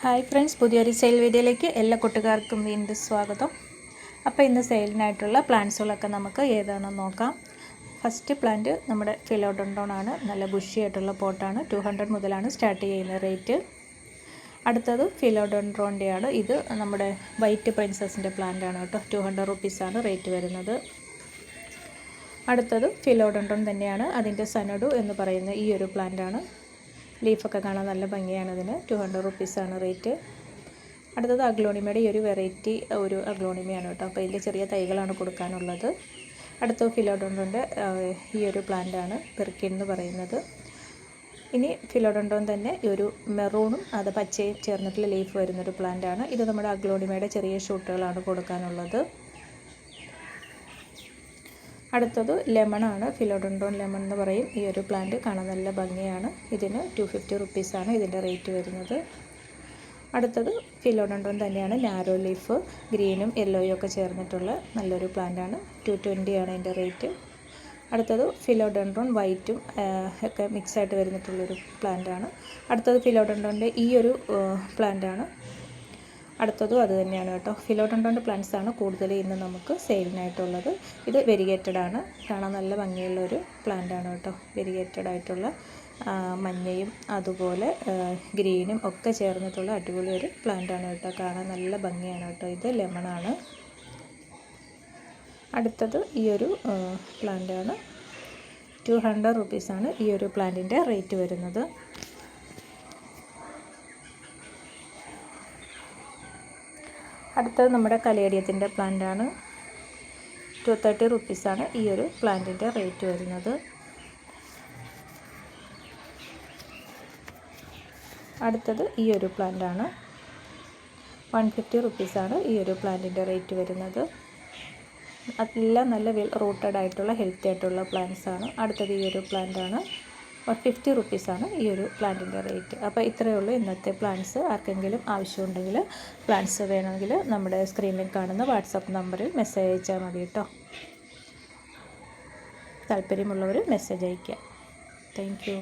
Hi friends, പുതിയൊരു sale വീഡിയോയിലേക്ക് എല്ലാ കൂട്ടുകാർക്കും വീണ്ടും സ്വാഗതം. അപ്പോൾ ഇന്ന് സെയിലിനായിട്ടുള്ള പ്ലാന്റ്സുകളൊക്കെ നമുക്ക് ഏതാണെന്ന് നോക്കാം. ഫസ്റ്റ് പ്ലാന്റ് നമ്മുടെ ഫിലോഡെൻഡ്രോൺ ആണ്. നല്ല ബുഷി ആയിട്ടുള്ള പോട്ടാണ്. 200 മുതലാണ് സ്റ്റാർട്ട് ചെയ്യുന്ന റേറ്റ്. അടുത്തത് ഫിലോഡെൻഡ്രോൻ്റെയാണ്. ഇത് നമ്മുടെ വൈറ്റ് പ്രിൻസസിൻ്റെ പ്ലാന്റ് ആണ് കേട്ടോ. 200 റുപ്പീസാണ് റേറ്റ് വരുന്നത്. അടുത്തത് ഫിലോഡെൻഡ്രോൺ തന്നെയാണ്. അതിൻ്റെ സനഡു എന്ന് പറയുന്ന ഈ ഒരു പ്ലാന്റ് ആണ്. ലീഫൊക്കെ കാണാൻ നല്ല ഭംഗിയാണ്. ഇതിന് 200 റുപ്പീസാണ് റേറ്റ്. അടുത്തത് അഗ്ലോണിമയുടെ ഈ ഒരു വെറൈറ്റി ഒരു അഗ്ലോണിമയാണ് കേട്ടോ. അപ്പോൾ ഇതിൻ്റെ ചെറിയ തൈകളാണ് കൊടുക്കാനുള്ളത്. അടുത്ത ഫിലോഡെൻഡ്രോൻ്റെ ഈ ഒരു പ്ലാന്റാണ് പെർക്കിൻ എന്ന് പറയുന്നത്. ഇനി ഫിലോഡെൻഡ്രോൺ തന്നെ ഈ ഒരു മെറൂണും അത് പച്ചയും ചേർന്നിട്ടുള്ള ലീഫ് വരുന്നൊരു പ്ലാന്റാണ്. ഇത് നമ്മുടെ അഗ്ലോണിമയുടെ ചെറിയ ഷൂട്ടുകളാണ് കൊടുക്കാനുള്ളത്. അടുത്തത് ലെമണാണ്. ഫിലോഡെൻഡ്രോൺ ലെമൺ എന്ന് പറയും. ഈ ഒരു പ്ലാന്റ് കാണാൻ നല്ല ഭംഗിയാണ്. ഇതിന് 250 റുപ്പീസാണ് ഇതിൻ്റെ റേറ്റ് വരുന്നത്. അടുത്തത് ഫിലോഡെൻഡ്രോൺ തന്നെയാണ്. നാരോ ലീഫ് ഗ്രീനും യെല്ലോയും ഒക്കെ ചേർന്നിട്ടുള്ള നല്ലൊരു പ്ലാന്റാണ്. 220 ആണ് ഇതിൻ്റെ റേറ്റ്. അടുത്തത് ഫിലോഡെൻഡ്രോൺ വൈറ്റും ഒക്കെ മിക്സായിട്ട് വരുന്നിട്ടുള്ളൊരു പ്ലാന്റാണ്. അടുത്തത് ഫിലോഡെൻഡ്രോൻ്റെ ഈ ഒരു പ്ലാന്റാണ്. അടുത്തതും അത് തന്നെയാണ് കേട്ടോ. ഫിലോഡെൻഡ്രോൻ്റെ പ്ലാന്റ്സ് ആണ് കൂടുതൽ ഇന്ന് നമുക്ക് സെയിലിനായിട്ടുള്ളത്. ഇത് വെരിഗേറ്റഡ് ആണ്. കാണാൻ നല്ല ഭംഗിയുള്ളൊരു പ്ലാന്റാണ് കേട്ടോ. വെരിഗേറ്റഡ് ആയിട്ടുള്ള മഞ്ഞയും അതുപോലെ ഗ്രീനും ഒക്കെ ചേർന്നിട്ടുള്ള അടിപൊളി ഒരു പ്ലാന്റാണ് കേട്ടോ. കാണാൻ നല്ല ഭംഗിയാണ് കേട്ടോ. ഇത് ലെമണാണ്. അടുത്തത് ഈ ഒരു പ്ലാന്റാണ്. 200 റുപ്പീസാണ് ഈ ഒരു പ്ലാന്റിൻ്റെ റേറ്റ് വരുന്നത്. അടുത്തത് നമ്മുടെ കലേഡിയത്തിൻ്റെ പ്ലാന്റാണ്. 230 റുപ്പീസാണ് ഈ ഒരു പ്ലാന്റിൻ്റെ റേറ്റ് വരുന്നത്. അടുത്തത് ഈ ഒരു പ്ലാന്റാണ്. 150 റുപ്പീസാണ് ഈ ഒരു പ്ലാന്റിൻ്റെ റേറ്റ് വരുന്നത്. എല്ലാം നല്ല വെൽ റൂട്ടഡ് ആയിട്ടുള്ള ഹെൽത്തി ആയിട്ടുള്ള പ്ലാന്റ്സ് ആണ്. അടുത്തത് ഈ ഒരു പ്ലാന്റാണ്. 50 റുപ്പീസാണ് ഈ ഒരു പ്ലാന്റിൻ്റെ റേറ്റ്. അപ്പോൾ ഇത്രയേ ഉള്ളൂ ഇന്നത്തെ പ്ലാന്റ്സ്. ആർക്കെങ്കിലും ആവശ്യമുണ്ടെങ്കിൽ പ്ലാന്റ്സ് വേണമെങ്കിൽ നമ്മുടെ സ്ക്രീനിൽ കാണുന്ന വാട്സപ്പ് നമ്പറിൽ മെസ്സേജ് അയച്ചാൽ മതി കേട്ടോ. താല്പര്യമുള്ളവർ മെസ്സേജ് അയയ്ക്കുക. Thank you.